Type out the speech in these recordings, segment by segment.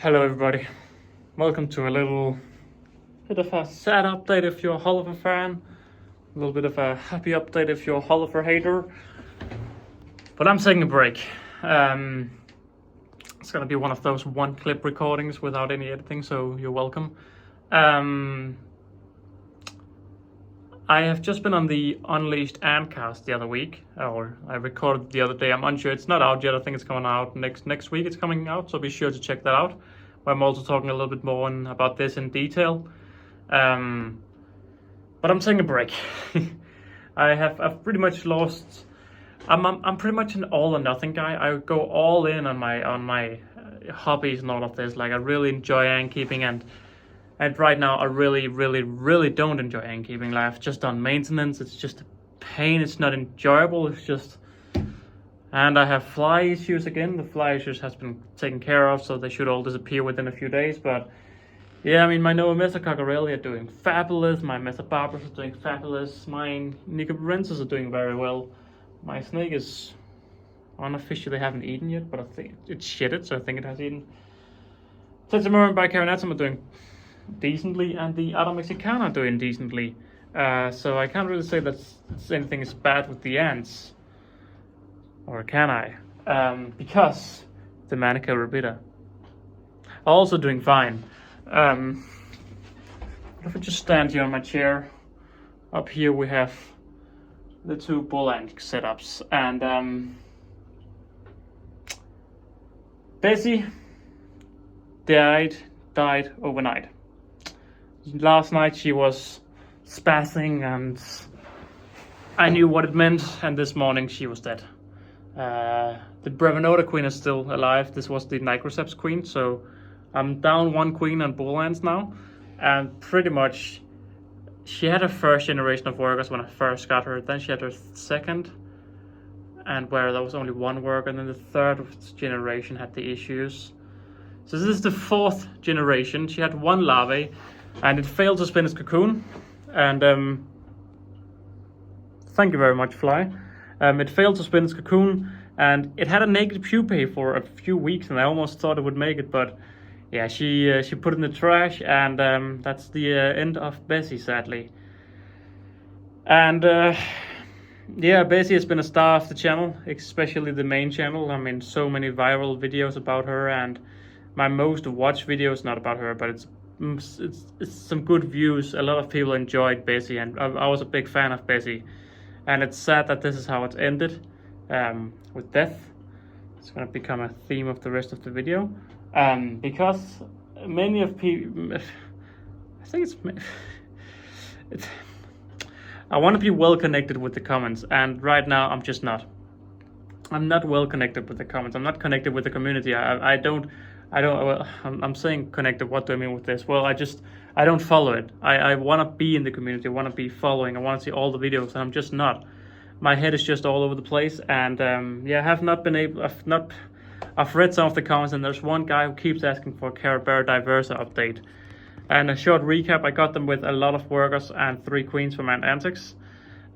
Hello everybody, welcome to a little bit of a sad update if you're a Holliver fan, a little bit of a happy update if you're a Holliver hater, but I'm taking a break. It's gonna be one of those one clip recordings without any editing, so you're welcome. I have just been on the Unleashed Antcast the other week, or I recorded the other day. I'm unsure, it's not out yet. I think it's coming out next week. It's coming out, so be sure to check that out. Where I'm also talking a little bit more about this in detail. But I'm taking a break. I've pretty much lost. I'm pretty much an all or nothing guy. I go all in on my hobbies and all of this. Like I really enjoy antkeeping and right now I really don't enjoy antkeeping. Like I've just done maintenance. It's just a pain. It's not enjoyable. It's just, and I have fly issues again. The fly issues has been taken care of, so they should all disappear within a few days. But yeah, I mean, my Noah Coccarelli are doing fabulous. My Methapabras are doing fabulous. My Nicobarensis are doing very well. My snake is unofficially haven't eaten yet, but I think it's shitted, so I think it has eaten. Tetsamura and Bicarionatum are doing decently, and the Ada Mexicana are doing decently. So I can't really say that anything is bad with the ants. Or can I? Because the Manica rubida are also doing fine. What if I just stand here on my chair? Up here we have the two bull ant setups, and Bessie died overnight. Last night she was spazzing, and I knew what it meant, and this morning she was dead. The Brevinota queen is still alive. This was the Nigroceps queen, so I'm down one queen on bull ants now, and pretty much she had her first generation of workers when I first got her. Then she had her second, and where there was only one worker, and then the third generation had the issues. So this is the fourth generation. She had one larvae, and it failed to spin its cocoon. And thank you very much, Fly. It failed to spin its cocoon, and it had a naked pupae for a few weeks, and I almost thought it would make it, but yeah, she put it in the trash, and that's the end of Bessie, sadly. And yeah, Bessie has been a star of the channel, especially the main channel. I mean, so many viral videos about her, and my most watched videos, not about her, but it's some good views. A lot of people enjoyed Bessie, and I was a big fan of Bessie. And it's sad that this is how it's ended, with death. It's going to become a theme of the rest of the video, because many of people, I think it's I want to be well connected with the comments, and right now I'm just not. I'm not well connected with the comments. I'm not connected with the community. I'm saying connected. What do I mean with this? Well, I don't follow it. I want to be in the community. I want to be following. I want to see all the videos, and I'm just not. My head is just all over the place, and yeah, I have not been able. I've read some of the comments, and there's one guy who keeps asking for a Caribera Diversa update. And a short recap: I got them with a lot of workers and 3 queens from Ant Antics.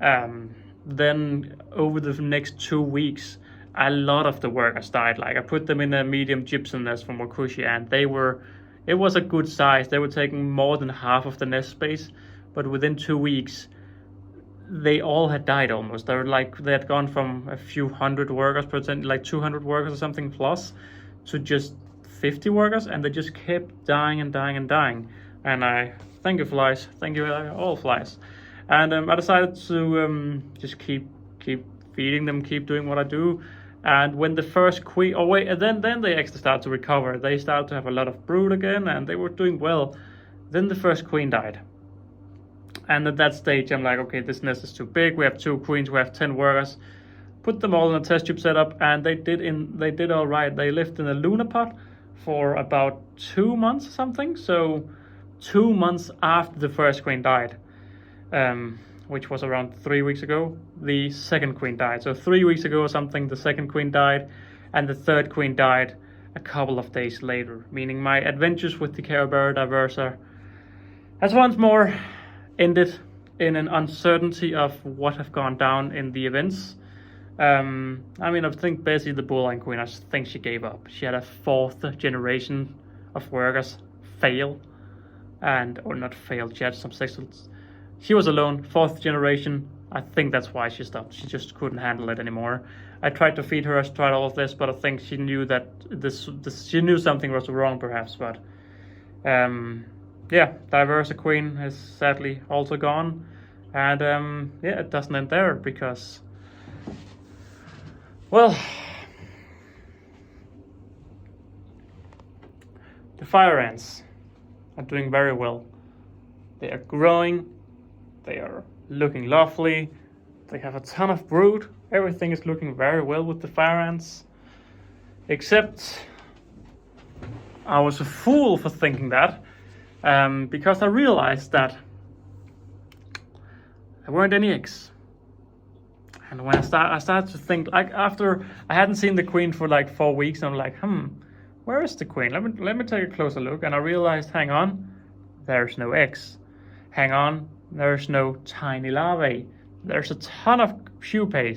Then over the next 2 weeks, a lot of the workers died. Like I put them in a medium gypsum nest from Wakushi, and it was a good size. They were taking more than half of the nest space, but within 2 weeks, they all had died almost. They had gone from a few hundred workers, like 200 workers or something plus, to just 50 workers, and they just kept dying and dying and dying. And I thank you, flies. Thank you, all flies. And I decided to just keep feeding them, keep doing what I do. And when the first queen, then they actually started to recover. They started to have a lot of brood again, and they were doing well. Then the first queen died. And at that stage, I'm like, okay, this nest is too big. We have 2 queens, we have 10 workers. Put them all in a test tube setup, and they did all right. They lived in a Luna pot for about 2 months or something. So 2 months after the first queen died, which was around 3 weeks ago, the second queen died. So 3 weeks ago or something, the second queen died, and the third queen died a couple of days later, meaning my adventures with the Caribera Diversa has once more ended in an uncertainty of what have gone down in the events. I mean, I think Bessie the Bull Ant Queen, I think she gave up. She had a 4th generation of workers fail, or not failed yet, some sexuals. She was alone, 4th generation. I think that's why she stopped. She just couldn't handle it anymore. I tried to feed her, I tried all of this, but I think she knew that she knew something was wrong, perhaps. But yeah, Diversa Queen is sadly also gone, and yeah, it doesn't end there because, well, the fire ants are doing very well. They are growing, they are looking lovely, they have a ton of brood, everything is looking very well with the fire ants. Except I was a fool for thinking that, because I realized that there weren't any eggs. And when I started to think, like, after I hadn't seen the queen for like 4 weeks, I'm like, where is the queen? Let me take a closer look. And I realized, hang on, there's no eggs. Hang on, there's no tiny larvae. There's a ton of pupae,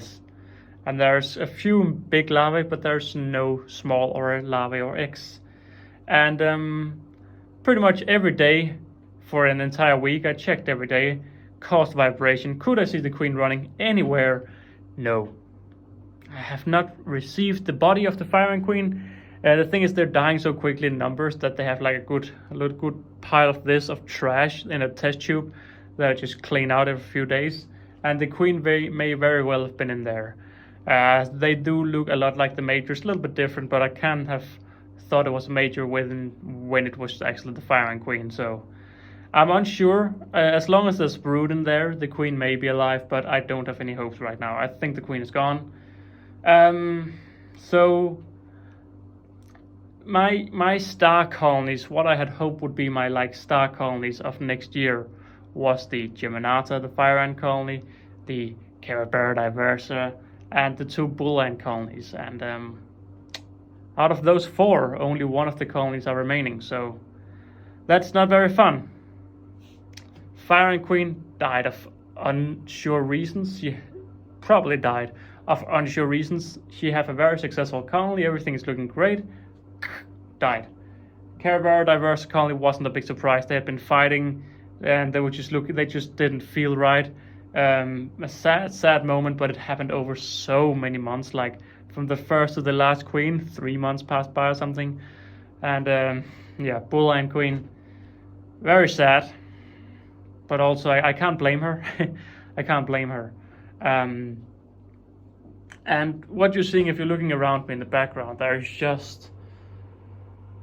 and there's a few big larvae, but there's no small or larvae or eggs. And pretty much every day for an entire week, I checked every day, caused vibration. Could I see the queen running anywhere? No. I have not received the body of the fire ant queen. The thing is, they're dying so quickly in numbers that they have like a good pile of trash in a test tube that I just clean out every few days. And the queen may very well have been in there. They do look a lot like the majors, a little bit different, but I can't have thought it was a major when it was actually the fire ant queen. So I'm unsure. As long as there's brood in there, the queen may be alive, but I don't have any hopes right now. I think the queen is gone. So my star colonies, what I had hoped would be my like star colonies of next year, was the Geminata, the fire ant colony, the Caribera diversa, and the 2 bull ant colonies. And out of those 4, only one of the colonies are remaining, so that's not very fun. Fire ant queen died of unsure reasons. She probably died of unsure reasons. She had a very successful colony, everything is looking great. Died. Caribera diversa colony wasn't a big surprise. They had been fighting, and they just didn't feel right. A sad moment, but it happened over so many months, like from the first to the last queen, 3 months passed by or something. And yeah, bull ant queen, very sad, but also I can't blame her. I can't blame her. And what you're seeing, if you're looking around me in the background, there's just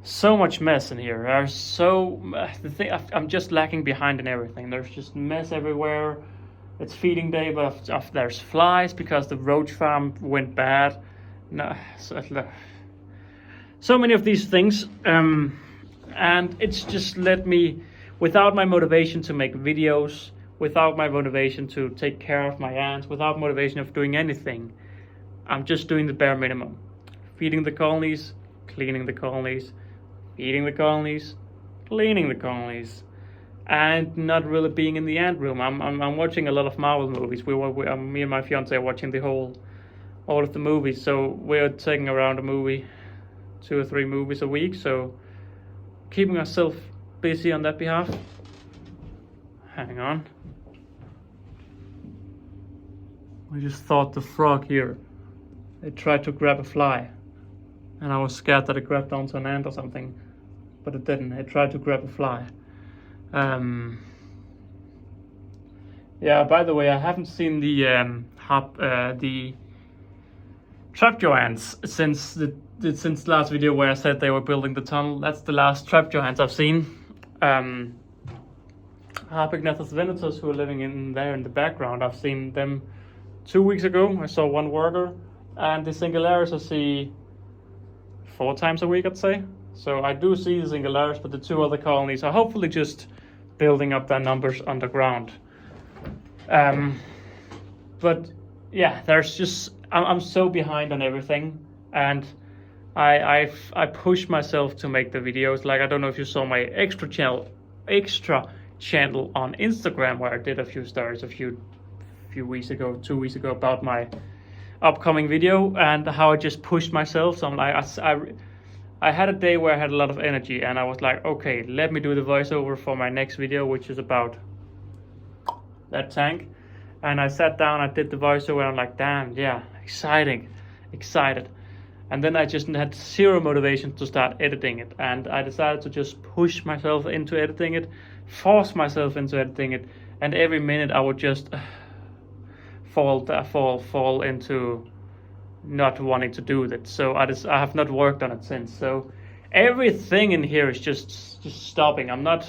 so much mess in here. I'm just lacking behind in everything. There's just mess everywhere. It's feeding day, but there's flies because the roach farm went bad. No, so many of these things, and it's just led me, without my motivation to make videos, without my motivation to take care of my ants, without motivation of doing anything, I'm just doing the bare minimum. Feeding the colonies, cleaning the colonies, feeding the colonies, cleaning the colonies, and not really being in the ant room. I'm watching a lot of Marvel movies. Me and my fiance are watching all of the movies. So we're taking around a movie, 2 or 3 movies a week. So keeping ourselves busy on that behalf. Hang on. I just thought the frog here, it tried to grab a fly, and I was scared that it grabbed onto an ant or something, but it didn't. It tried to grab a fly. Yeah, by the way, I haven't seen the trapjaw ants since the last video where I said they were building the tunnel. That's the last trapjaw ants I've seen. Harpagnathus venatus, who are living in there in the background, I've seen them 2 weeks ago. I saw 1 worker, and the Singularis I see 4 times a week, I'd say. So I do see the Singularis, but the 2 other colonies are hopefully just building up their numbers underground. But yeah, there's just, I'm so behind on everything, and I push myself to make the videos. Like, I don't know if you saw my extra channel on Instagram, where I did a few stories a few weeks ago, 2 weeks ago, about my upcoming video and how I just pushed myself. So I'm like, I had a day where I had a lot of energy, and I was like, okay, let me do the voiceover for my next video, which is about that tank. And I sat down, I did the voiceover, and I'm like, damn, yeah, excited. And then I just had zero motivation to start editing it, and I decided to just push myself into editing it, force myself into editing it, and every minute I would just fall into not wanting to do that. So I have not worked on it since. So everything in here is just stopping. I'm not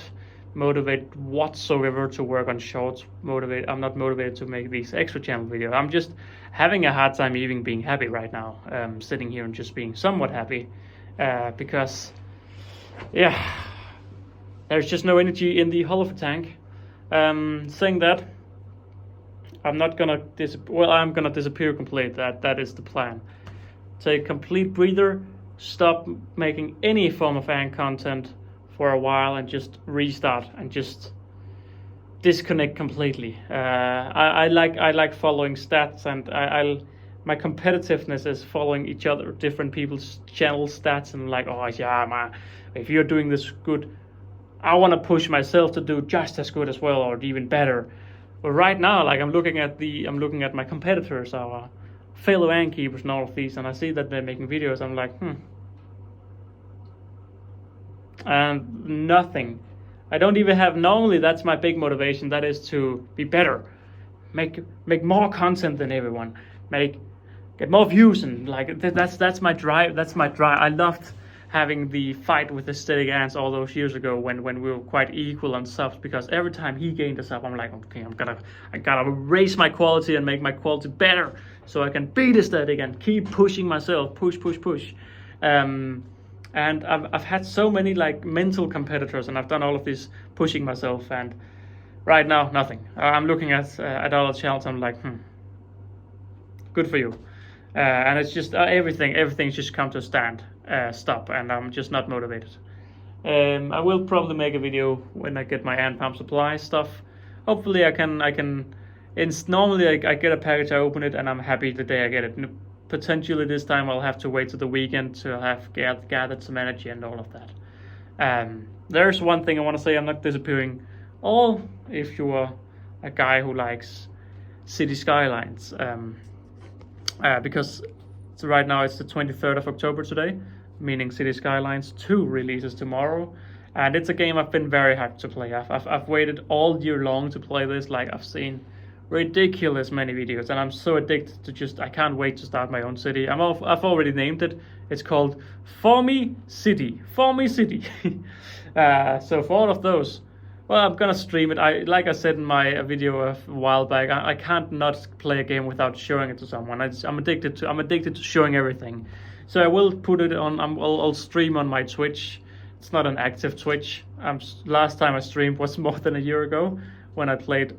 motivated whatsoever to work on shorts. I'm not motivated to make these extra channel videos. I'm just having a hard time even being happy right now. Sitting here and just being somewhat happy, because yeah, there's just no energy in the hull of a tank. Saying that, I'm not gonna I'm gonna disappear completely. That is the plan. Take a complete breather, stop making any form of fan content for a while, and just restart and just disconnect completely. I like following stats, and my competitiveness is following each other, different people's channel stats, and like, oh yeah, man, if you're doing this good, I want to push myself to do just as good as well, or even better. But right now, like, I'm looking at my competitors, our fellow Antkeepers and all of these, and I see that they're making videos. I'm like, and nothing. I don't even have. Normally, that's my big motivation. That is to be better, make more content than everyone, get more views, and like that's my drive. That's my drive. I loved having the fight with Aesthetic Ants all those years ago when we were quite equal on subs, because every time he gained a sub, I'm like, okay, I gotta raise my quality and make my quality better so I can beat Aesthetic and keep pushing myself, push. And I've had so many like mental competitors, and I've done all of this pushing myself, and right now nothing. I'm looking at other channels, I'm like, good for you. And it's just everything's just come to a stop, and I'm just not motivated. I will probably make a video when I get my Ant Palm supply stuff. Hopefully I can normally I get a package, I open it, and I'm happy the day I get it. Potentially this time I'll have to wait to the weekend to have gathered some energy and all of that. There's one thing I want to say, I'm not disappearing. Or if you are a guy who likes City Skylines, because right now it's the 23rd of October today, meaning City Skylines 2 releases tomorrow, and it's a game I've been very hyped to play. I've waited all year long to play this. Like, I've seen ridiculous many videos, and I'm so addicted to I can't wait to start my own city. I've already named it. It's called Formy City. So for all of those, well, I'm gonna stream it. Like I said in my video a while back, I can't not play a game without showing it to someone. I'm addicted to showing everything. So I will put it on. I'll stream on my Twitch. It's not an active Twitch. Last time I streamed was more than a year ago when I played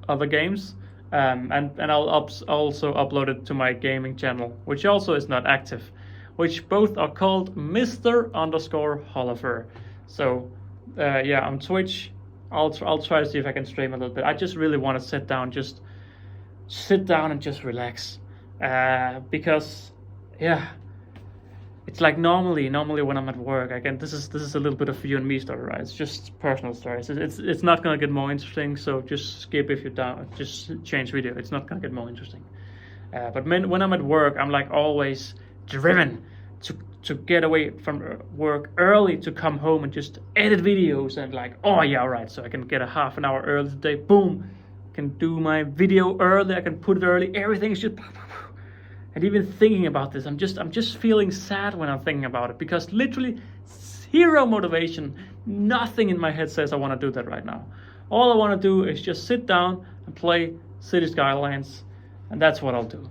other games. And I'll also upload it to my gaming channel, which also is not active, which both are called Mr_Hollifer. So yeah, on Twitch, I'll try to see if I can stream a little bit. I just really want to sit down and just relax, because yeah, it's like normally when I'm at work, again, this is a little bit of you and me story, right? It's just personal stories. It's not gonna get more interesting, so just skip if you're down. Just change video. It's not gonna get more interesting. But when I'm at work, I'm like always driven to get away from work early, to come home and just edit videos, and like, oh yeah, all right, so I can get a half an hour early today. Boom, can do my video early. I can put it early. Everything is just. And even thinking about this, I'm just feeling sad when I'm thinking about it, because literally zero motivation, nothing in my head says I want to do that right now. All I want to do is just sit down and play City Skylines, and that's what I'll do.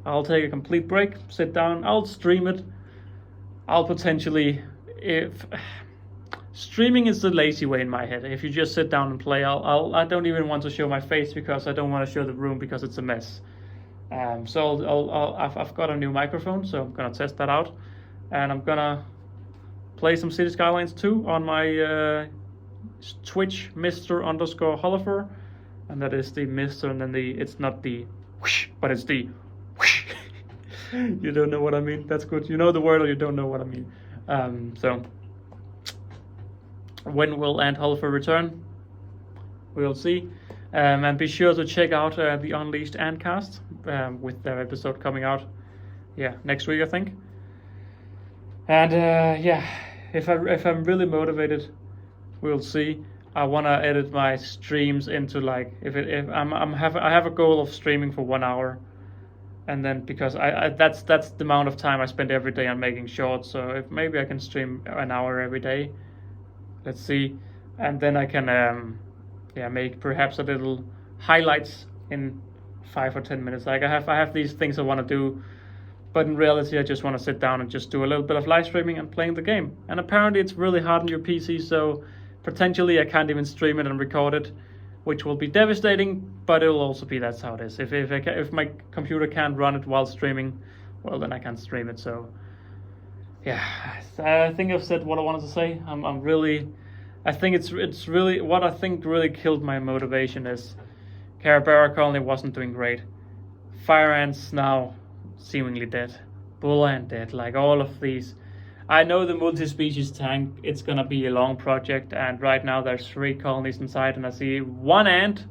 I'll take a complete break, sit down, I'll stream it. I'll potentially, if streaming is the lazy way in my head. If you just sit down and play, I don't even want to show my face, because I don't want to show the room because it's a mess. So I've got a new microphone, so I'm gonna test that out, and I'm gonna play some City Skylines 2 on my Twitch, Mr_Hollifer, and that is the Mr. and then it's not the whoosh, but it's the whoosh. You don't know what I mean? That's good. You know the word, or you don't know what I mean. So when will Ant Hollifer return? We'll see. And be sure to check out the Unleashed Antcast with their episode coming out, next week, I think. And if I'm really motivated, we'll see. I wanna edit my streams into like I have a goal of streaming for 1 hour, and then because that's the amount of time I spend every day on making shorts. So if maybe I can stream an hour every day, let's see, and then I can make perhaps a little highlights in 5 or 10 minutes. Like I have these things I want to do, but in reality I just want to sit down and just do a little bit of live streaming and playing the game. And apparently it's really hard on your PC, so potentially I can't even stream it and record it, which will be devastating, but it will also be, that's how it is. If my computer can't run it while streaming, well, then I can't stream it. So I think I've said what I wanted to say. I think it's really what I think really killed my motivation is Carabara Colony wasn't doing great. Fire Ants now seemingly dead. Bull Ant dead. Like all of these. I know the multi-species tank, it's gonna be a long project, and right now there's 3 colonies inside, and I see 1 ant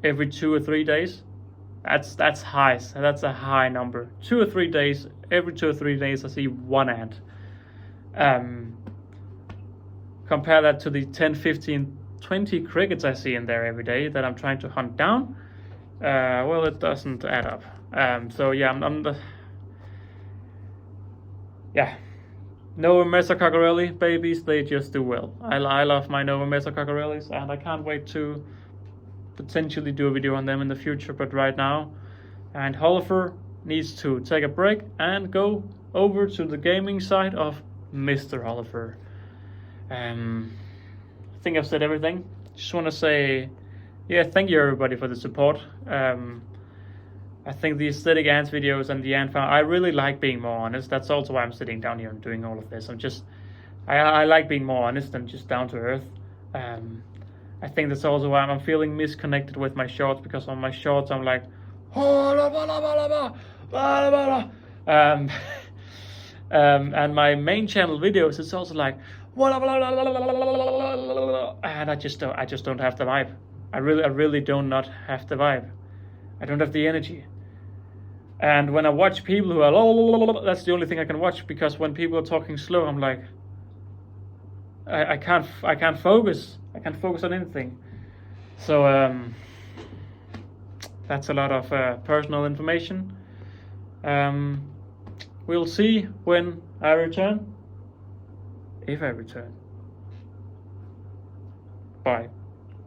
every 2 or 3 days. That's high. That's a high number. 2 or 3 days. Every 2 or 3 days I see 1 ant. Compare that to the 10, 15, 20 crickets I see in there every day that I'm trying to hunt down. Well, it doesn't add up. Nova Mesa Cockerelli babies, they just do well. I love my Nova Mesa Cockerellis, and I can't wait to potentially do a video on them in the future. But right now, and Hollifer needs to take a break and go over to the gaming side of Mr. Hollifer. I think I've said everything. Just want to say, thank you everybody for the support. I think the aesthetic ants videos and the ant farm, I really like being more honest. That's also why I'm sitting down here and doing all of this. I like being more honest and just down to earth. I think that's also why I'm feeling misconnected with my shorts, because on my shorts I'm like, and my main channel videos, it's also like, and I just don't have the vibe. I really do not have the vibe. I don't have the energy. And when I watch people who are that's the only thing I can watch, because when people are talking slow, I'm like, I can't focus. I can't focus on anything. So that's a lot of personal information. We'll see when I return. If I return. Bye.